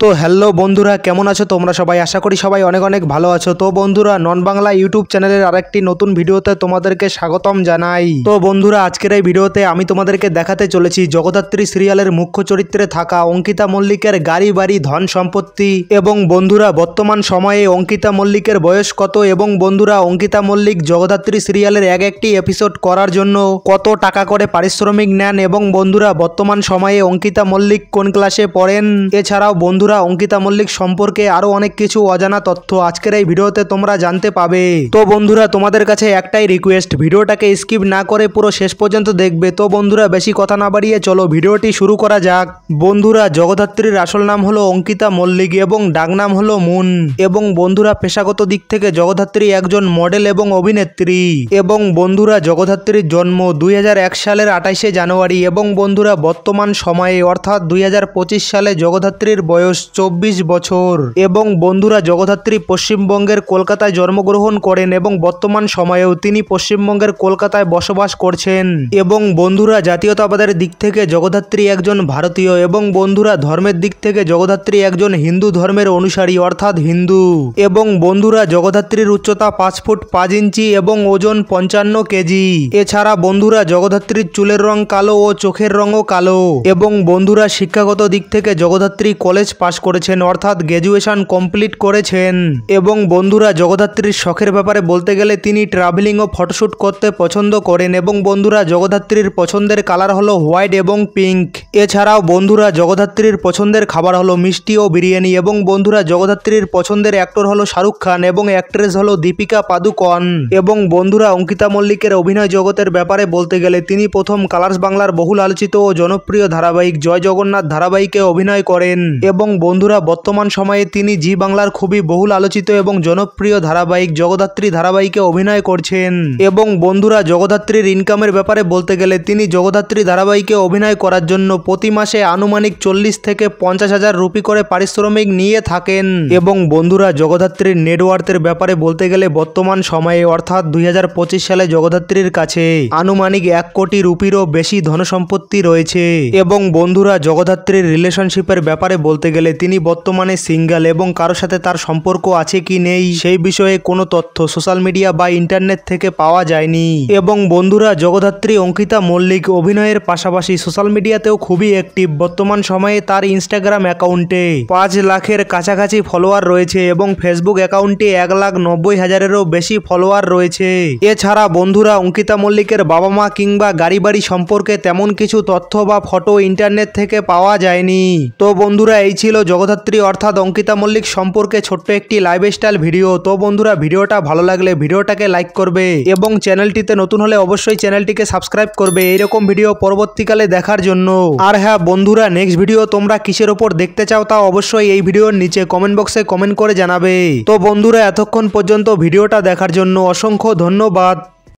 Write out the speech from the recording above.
তো হ্যালো বন্ধুরা, কেমন আছো তোমরা সবাই? আশা করি সবাই অনেক অনেক ভালো আছো। তো বন্ধুরা, নন বাংলা ইউটিউব চ্যানেলের আরেকটি নতুন ভিডিওতে তোমাদেরকে স্বাগতম জানাই। তো বন্ধুরা, আজকের এই ভিডিওতে আমি তোমাদেরকে দেখাতে চলেছি জগদ্ধাত্রী সিরিয়ালের মুখ্য চরিত্রে থাকা অঙ্কিতা মল্লিকের গাড়ি বাড়ি ধন সম্পত্তি এবং বন্ধুরা বর্তমান সময়ে অঙ্কিতা মল্লিকের বয়স কত এবং বন্ধুরা অঙ্কিতা মল্লিক জগদ্ধাত্রী সিরিয়ালের এক একটি এপিসোড করার জন্য কত টাকা করে পারিশ্রমিক নেন এবং বন্ধুরা বর্তমান সময়ে অঙ্কিতা মল্লিক কোন ক্লাসে পড়েন। এছাড়াও বন্ধুরা অঙ্কিতা মল্লিক সম্পর্কে আরো অনেক কিছু অজানা তথ্য আজকের এই ভিডিওতে তোমরা জানতে পাবে। তো বন্ধুরা, তোমাদের কাছে একটাই রিকোয়েস্ট, ভিডিওটাকে স্কিপ না করে পুরো শেষ পর্যন্ত দেখবে। তো বন্ধুরা, বেশি কথা না বাড়িয়ে চলো ভিডিওটি শুরু করা যাক। বন্ধুরা, জগদ্ধাত্রীর আসল নাম হলো অঙ্কিতা মল্লিক এবং ডাকনাম হলো মুন এবং বন্ধুরা পেশাগত দিক থেকে জগদ্ধাত্রী একজন মডেল এবং অভিনেত্রী এবং বন্ধুরা জগদ্ধাত্রীর জন্ম 2001 সালের 28শে জানুয়ারি এবং বন্ধুরা বর্তমান সময়ে অর্থাৎ 2025 সালে জগদ্ধাত্রীর বয়স 24 বছর এবং বন্ধুরা জগদ্ধাত্রী পশ্চিমবঙ্গের কলকাতায় জন্মগ্রহণ করেন এবং বর্তমান সময়েও তিনি পশ্চিমবঙ্গের কলকাতায় বসবাস করছেন এবং বন্ধুরা জাতীয়তাবাদের দিক থেকে জগদ্ধাত্রী একজন ভারতীয় এবং বন্ধুরা ধর্মের দিক থেকে জগদ্ধাত্রী একজন হিন্দু ধর্মের অনুসারী অর্থাৎ হিন্দু এবং বন্ধুরা জগদ্ধাত্রীর উচ্চতা 5 ফুট 5 ইঞ্চি এবং ওজন 55 কেজি। এছাড়া বন্ধুরা জগদ্ধাত্রীর চুলের রং কালো ও চোখের রঙও কালো এবং বন্ধুরা শিক্ষাগত দিক থেকে জগদ্ধাত্রী কলেজ পাশ করেছেন অর্থাৎ গ্র্যাজুয়েশন কমপ্লিট করেছেন এবং বন্ধুরা জগদ্ধাত্রীর শখের ব্যাপারে বলতে গেলে তিনি ট্রাভেলিং ও ফটোশুট করতে পছন্দ করেন এবং বন্ধুরা জগদ্ধাত্রীর পছন্দের কালার হলো হোয়াইট এবং পিঙ্ক। এছাড়াও বন্ধুরা জগদ্ধাত্রীর পছন্দের খাবার হলো মিষ্টি ও বিরিয়ানি এবং বন্ধুরা জগদ্ধাত্রীর পছন্দের অ্যাক্টর হলো শাহরুখ খান এবং অ্যাক্ট্রেস হলো দীপিকা পাদুকন এবং বন্ধুরা অঙ্কিতা মল্লিকের অভিনয় জগতের ব্যাপারে বলতে গেলে তিনি প্রথম কালার্স বাংলার বহুল আলোচিত ও জনপ্রিয় ধারাবাহিক জয় জগন্নাথ ধারাবাহিকে অভিনয় করেন এবং বন্ধুরা বর্তমান সময়ে তিনি জি বাংলার খুবই বহুল আলোচিত এবং জনপ্রিয় ধারাবাহিক জগদ্ধাত্রী ধারাবাহিকে অভিনয় করছেন এবং বন্ধুরা জগদ্ধাত্রীর ইনকামের ব্যাপারে বলতে গেলে তিনি জগদ্ধাত্রী ধারাবাহিকে অভিনয় করার জন্য প্রতি মাসে আনুমানিক 40 থেকে 50,000 রুপি করে পারিশ্রমিক নিয়ে থাকেন এবং বন্ধুরা জগদ্ধাত্রীর নেটওয়ার্থের ব্যাপারে বলতে গেলে বর্তমান সময়ে অর্থাৎ 2025 সালে জগদ্ধাত্রীর কাছে আনুমানিক 1 কোটি রুপিরও বেশি ধনসম্পত্তি রয়েছে এবং বন্ধুরা জগদ্ধাত্রীর রিলেশনশিপের ব্যাপারে বলতে গেলে তিনি বর্তমানে সিঙ্গেল এবং কারোর সাথে তার সম্পর্ক আছে কি নেই সেই বিষয়ে কোনো তথ্য সোশ্যাল মিডিয়া বা ইন্টারনেট থেকে পাওয়া যায়নি এবং বন্ধুরা জগদ্ধাত্রী অঙ্কিতা মল্লিক অভিনয়ের পাশাপাশি সোশ্যাল মিডিয়াতেও খুবই অ্যাক্টিভ। বর্তমান সময়ে তার ইনস্টাগ্রাম অ্যাকাউন্টে 5 লাখের কাছাকাছি ফলোয়ার রয়েছে এবং ফেসবুক অ্যাকাউন্টে 1,90,000-এরও বেশি ফলোয়ার রয়েছে। এছাড়া বন্ধুরা অঙ্কিতা মল্লিকের বাবা মা কিংবা গাড়ি বাড়ি সম্পর্কে তেমন কিছু তথ্য বা ফটো ইন্টারনেট থেকে পাওয়া যায়নি। তো বন্ধুরা এই ছিল জগদ্ধাত্রী অর্থাৎ অঙ্কিতা মল্লিক সম্পর্কে ছোট্ট একটি লাইফস্টাইল ভিডিও। তো বন্ধুরা ভিডিওটা ভালো লাগলে ভিডিওটাকে লাইক করবে এবং চ্যানেলটিতে নতুন হলে অবশ্যই চ্যানেলটিকে সাবস্ক্রাইব করবে এরকম ভিডিও পরবর্তীকালে দেখার জন্য। আর হ্যাঁ বন্ধুরা, নেক্সট ভিডিও তোমরা কিসের ওপর দেখতে চাও তা অবশ্যই এই ভিডিওর নিচে কমেন্ট বক্সে কমেন্ট করে জানাবে। তো বন্ধুরা এতক্ষণ পর্যন্ত ভিডিওটা দেখার জন্য অসংখ্য ধন্যবাদ।